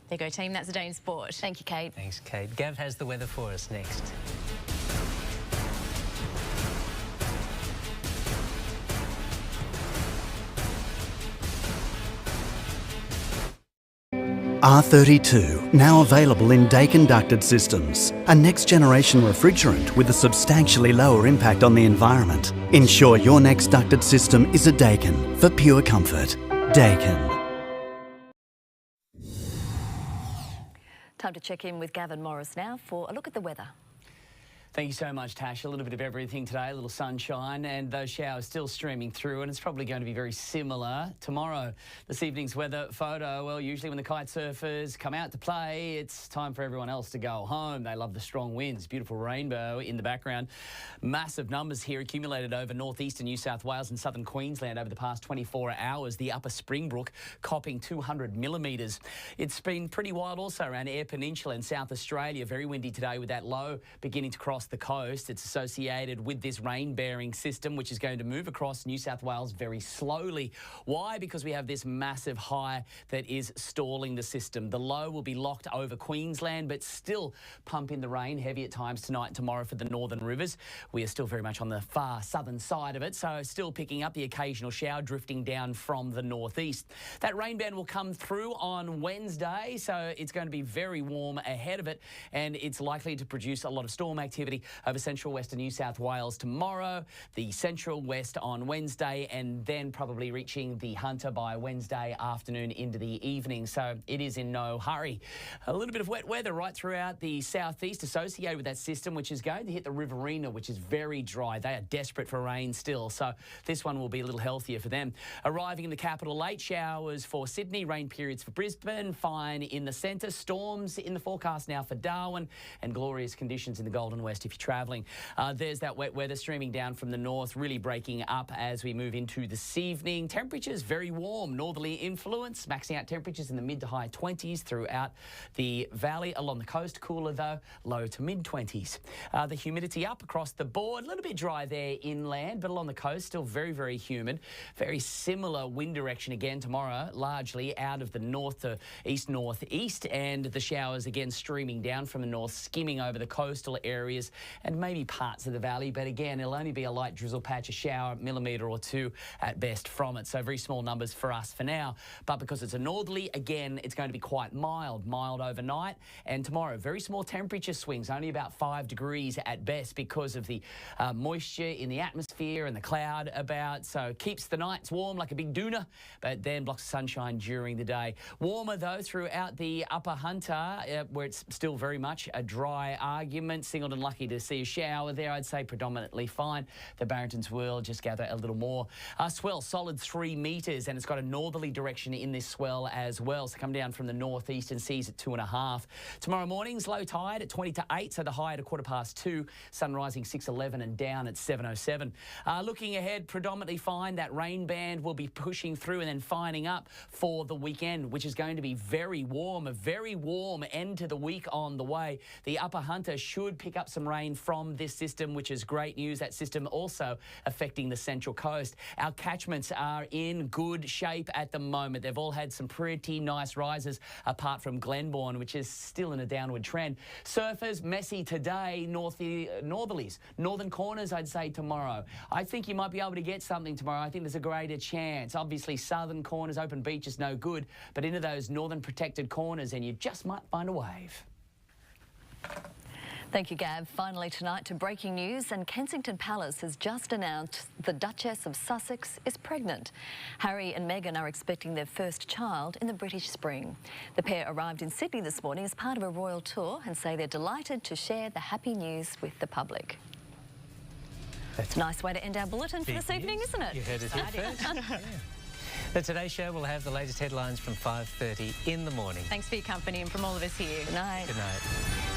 There you go, team. That's a day in sport. Thank you, Kate. Thanks, Kate. Gav has the weather for us next. R32, now available in Dakin ducted systems. A next-generation refrigerant with a substantially lower impact on the environment. Ensure your next ducted system is a Dakin for pure comfort. Dakin. Time to check in with Gavin Morris now for a look at the weather. Thank you so much, Tash. A little bit of everything today, a little sunshine, and those showers still streaming through, and it's probably going to be very similar tomorrow. This evening's weather photo, well, usually when the kite surfers come out to play, it's time for everyone else to go home. They love the strong winds. Beautiful rainbow in the background. Massive numbers here accumulated over northeastern New South Wales and southern Queensland over the past 24 hours. The upper Springbrook copping 200 millimetres. It's been pretty wild also around Eyre Peninsula and South Australia. Very windy today with that low beginning to cross the coast. It's associated with this rain-bearing system, which is going to move across New South Wales very slowly. Why? Because we have this massive high that is stalling the system. The low will be locked over Queensland, but still pumping the rain heavy at times tonight and tomorrow for the northern rivers. We are still very much on the far southern side of it, so still picking up the occasional shower drifting down from the northeast. That rain band will come through on Wednesday, so it's going to be very warm ahead of it, and it's likely to produce a lot of storm activity over central western New South Wales tomorrow, the central west on Wednesday, and then probably reaching the Hunter by Wednesday afternoon into the evening. So it is in no hurry. A little bit of wet weather right throughout the southeast associated with that system, which is going to hit the Riverina, which is very dry. They are desperate for rain still, so this one will be a little healthier for them. Arriving in the capital, late showers for Sydney, rain periods for Brisbane, fine in the centre, storms in the forecast now for Darwin, and glorious conditions in the Golden West if you're travelling. There's that wet weather streaming down from the north, really breaking up as we move into this evening. Temperatures very warm, northerly influence, maxing out temperatures in the mid to high 20s throughout the valley. Along the coast, cooler though, low to mid 20s. The humidity up across the board, a little bit dry there inland, but along the coast still very, very humid. Very similar wind direction again tomorrow, largely out of the north to east-northeast, and the showers again streaming down from the north, skimming over the coastal areas and maybe parts of the valley, but again, it'll only be a light drizzle patch, a shower, millimetre or two at best from it. So very small numbers for us for now. But because it's a northerly, again, it's going to be quite mild overnight. And tomorrow, very small temperature swings, only about 5 degrees at best because of the moisture in the atmosphere and the cloud about. So keeps the nights warm like a big doona, but then blocks of sunshine during the day. Warmer though throughout the upper Hunter, where it's still very much a dry argument. Singleton lucky to see a shower there. I'd say predominantly fine. The Barringtons will just gather a little more. Swell, solid 3 metres, and it's got a northerly direction in this swell as well. So come down from the northeast and seas at 2.5. Tomorrow morning's low tide at 20 to 8, so the high at 2:15. Sun rising 6:11 and down at 7:07. Looking ahead, predominantly fine. That rain band will be pushing through and then fining up for the weekend, which is going to be very warm. A very warm end to the week on the way. The upper Hunter should pick up some rain from this system, which is great news. That system also affecting the central coast. Our catchments are in good shape at the moment. They've all had some pretty nice rises, apart from Glenbourne, which is still in a downward trend. Surfers, messy today. Northerlies, northern corners, I'd say tomorrow. I think you might be able to get something tomorrow. I think there's a greater chance. Obviously, southern corners, open beach is no good, but into those northern protected corners, and you just might find a wave. Thank you, Gav. Finally tonight to breaking news, and Kensington Palace has just announced the Duchess of Sussex is pregnant. Harry and Meghan are expecting their first child in the British spring. The pair arrived in Sydney this morning as part of a royal tour and say they're delighted to share the happy news with the public. That's a nice way to end our bulletin for this evening, isn't it? You heard it here first. Yeah. The Today Show will have the latest headlines from 5:30 in the morning. Thanks for your company and from all of us here. Good night. Good night.